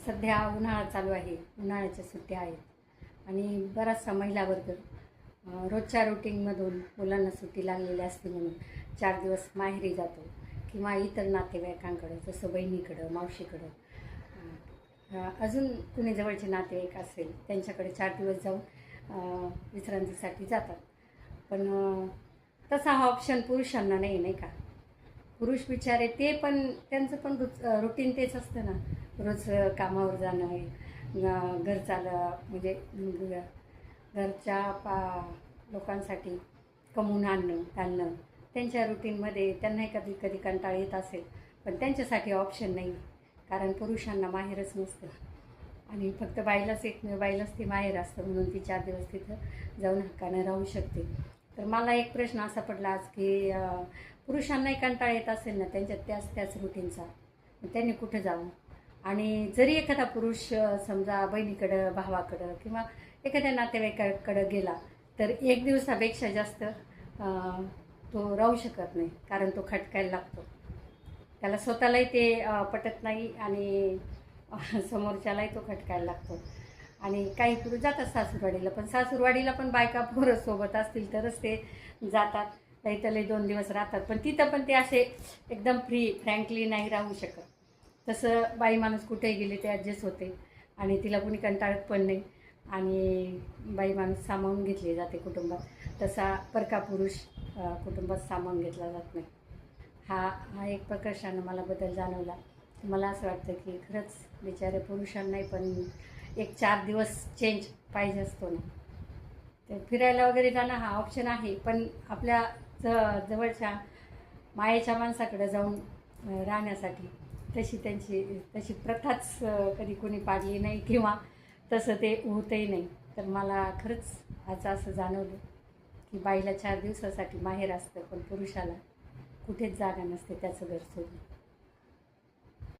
सध्या उन्हाळा चालू आहे, उन्हाळ्याच्या सुट्ट्या आहेत आणि बराचसा महिला वर्ग रोजच्या रुटीनमधून मुलांना सुट्टी लागलेली असते म्हणून 4 दिवस माहेरी जातो किंवा इतर नातेवाईकांकडं जसं बहिणीकडं, मावशीकडं, अजून कुणी जवळचे नातेवाईक असेल त्यांच्याकडे 4 दिवस जाऊन विश्रांतीसाठी जातात. पण तसा हा ऑप्शन पुरुषांना नाही का. पुरुष बिचारे ते पण त्यांचं पण रुटीन तेच असतं ना, रोज कामावर जाणं, घर म्हणजे घरच्या लोकांसाठी कमवून आणणं घालणं, त्यांच्या रुटीनमध्ये त्यांनाही कधी कधी कंटाळ येत असेल, पण त्यांच्यासाठी ऑप्शन नाही. कारण पुरुषांना माहेरच नसतं आणि फक्त बाईलाच ते माहेर असतं म्हणून ती 4 दिवस तिथं जाऊन हक्कानं राहू शकते. तर मला एक प्रश्न असा पडला आज की पुरुषांनाही कंटाळा येत असेल ना त्यांच्यात त्याच रुटीनचा, त्यांनी कुठं जावं. आणि जरी एखादा पुरुष समजा बहिणीकडं, भावाकडं किंवा एखाद्या नातेवाईकाकडं गेला तर 1 दिवसापेक्षा जास्त तो राहू शकत नाही, कारण तो खटकायला लागतो. त्याला स्वतःलाही ते पटत नाही आणि समोरच्यालाही तो खटकायला लागतो. आणि काही पुरुष जातात सासूरवाडीला, पण सासूरवाडीला पण बायका पोरं सोबत असतील तरच ते जातात. काही त्याला 2 दिवस राहतात, पण तिथं पण ते असे एकदम फ्रँकली नाही राहू शकत. तसं बाई माणूस कुठेही गेले ते ॲडजस्ट होते आणि तिला कुणी कंटाळत पण नाही आणि बाई माणूस सामावून घेतली जाते कुटुंबात. तसा परका पुरुष कुटुंबात सामावून घेतला जात नाही. हा एक प्रकर्षानं मला बदल जाणवला. मला असं वाटतं की खरंच बिचारे पुरुषांनाही पण एक 4 दिवस चेंज पाहिजे असतो ना. ते फिरायला वगैरे जाणं हा ऑप्शन आहे, पण आपल्या जवळच्या मायेच्या माणसाकडे जाऊन राहण्यासाठी तशी प्रथाच कधी कोणी पाडली नाही किंवा तसं ते होतही नाही. तर मला खरंच आज असं जाणवलं की बाईला 4 दिवसासाठी माहेर असतं, पण पुरुषाला कुठेच जागा नसते त्याचं घर सोडून.